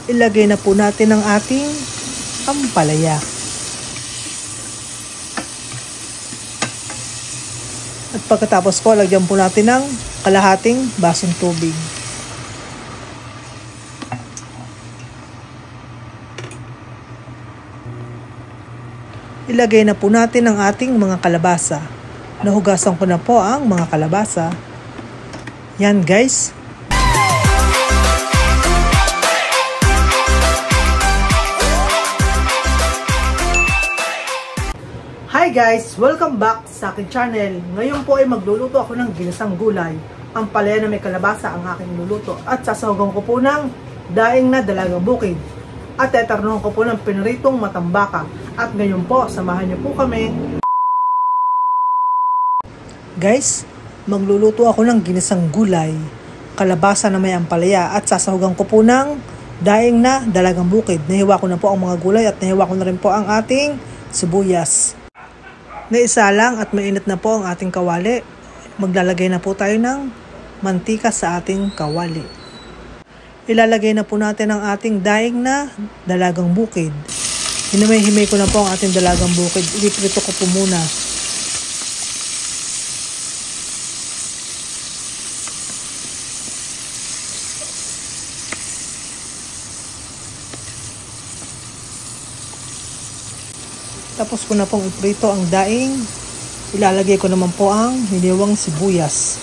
Ilagay na po natin ang ating ampalaya. At pagkatapos po, lagyan po natin ng kalahating basong tubig. Ilagay na po natin ang ating mga kalabasa. Nahugasan ko na po ang mga kalabasa. Yan guys. Hi guys! Welcome back sa aking channel. Ngayon po ay magluluto ako ng ginisang gulay. Ang palaya na may kalabasa ang aking luluto. At sasahugan ko po ng daing na dalagang bukid. At tatarnuhan ko po ng piniritong matambaka. At ngayon po, samahan niyo po kami. Guys, magluluto ako ng ginisang gulay. Kalabasa na may ampalaya. At sasahugan ko po ng daing na dalagang bukid. Nahiwa ko na po ang mga gulay at nahiwa ko na rin po ang ating sibuyas. Naisa lang at mainit na po ang ating kawali. Maglalagay na po tayo ng mantika sa ating kawali. Ilalagay na po natin ang ating daing na dalagang bukid. Hinimay-himay ko na po ang ating dalagang bukid. Ipiprito ko po muna. Tapos ko na pong iprito ang daing. Ilalagay ko naman po ang hiniwang sibuyas.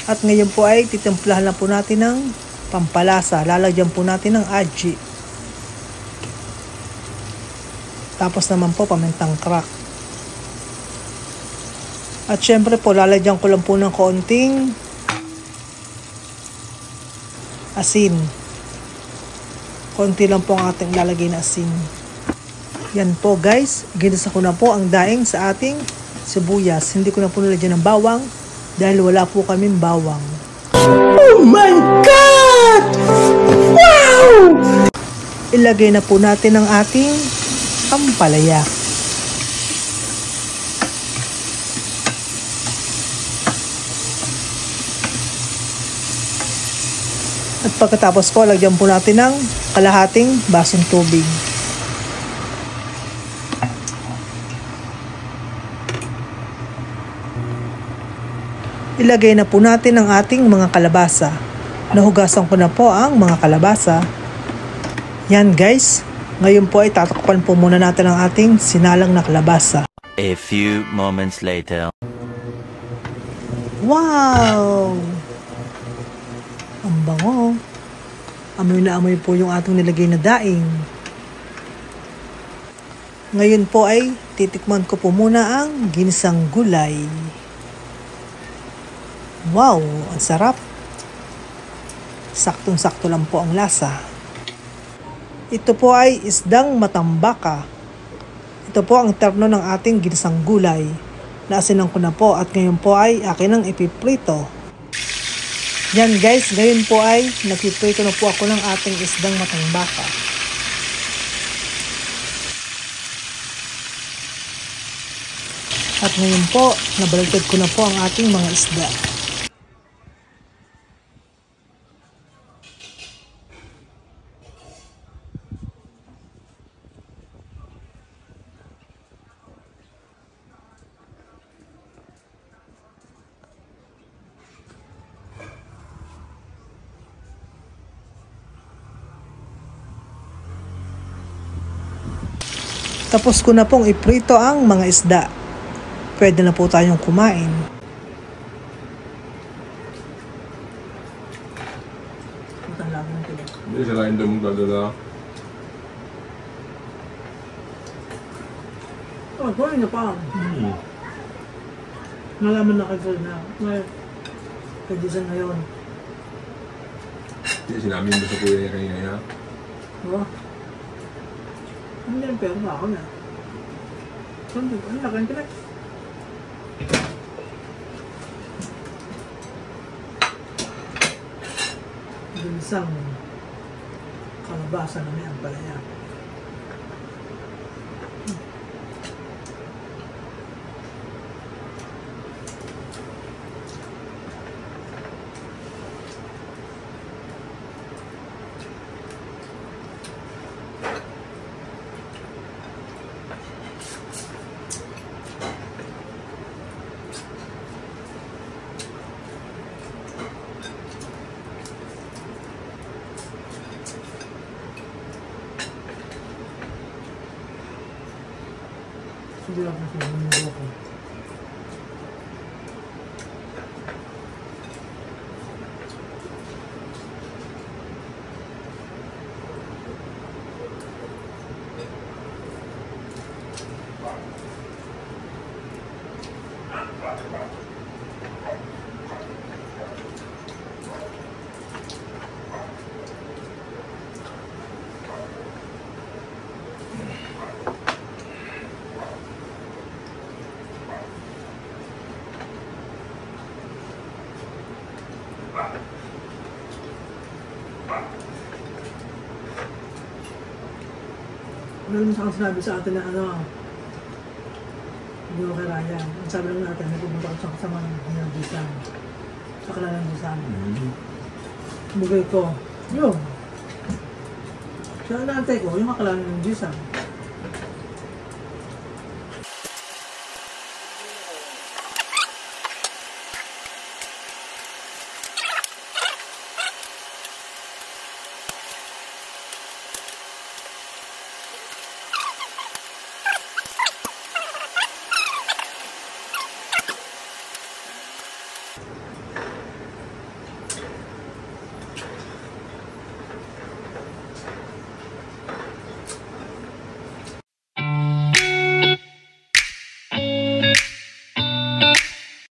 At ngayon po ay titimplahan na po natin ng pampalasa. Lalagyan po natin ng aji. Tapos naman po pamintang crack. At syempre po, lalagyan ko lang po ng konting asin. Konti lang po ang ating lalagay na asin. Yan po guys, ginisa ko na po ang daing sa ating sibuyas. Hindi ko na po nilagyan ng bawang dahil wala po kaming bawang. Oh my God! Wow! Ilagay na po natin ang ating ampalaya. At pagkatapos po, lagyan po natin ng kalahating basong tubig. Ilagay na po natin ang ating mga kalabasa. Nahugasan ko na po ang mga kalabasa. Yan guys. Ngayon po ay tatakpan po muna natin ang ating sinalang na kalabasa. A few moments later. Wow! Ang bango. Amoy na amoy po yung ating nilagay na daing. Ngayon po ay titikman ko po muna ang ginisang gulay. Wow! Ang sarap. Saktong-sakto lang po ang lasa. Ito po ay isdang matambaka. Ito po ang terno ng ating ginisang gulay. Naasinan ko na po at ngayon po ay akin ang ipiprito. Yan guys, ngayon po ay nagpiprito na po ako ng ating isdang matambaka. At ngayon po, nabalagtad ko na po ang ating mga isda. Tapos ko na pong iprito ang mga isda. Pwede na po tayong kumain. Hindi siya lain daw mong dadala. Oh, gawin na pa. Nalaman na kayo na. Pwede siya ngayon. Hindi, sinabi mo sa kuya niya kanina niya. Oh. Hindi yung pera na ako na. Ano na kayo tila? Ginisang kalabasa na may ampalaya. Hindi lang kasi hindi ako. Ano naman sa sinabi sa atin na ano, hindi ko kay Ryan. Ang sabi lang natin, may pumunta ko sa kasama ng Hinabisan. Sa Kalalandisan. Bugay ko, yun. Siya ang naantay ko, yung Kalalandisan.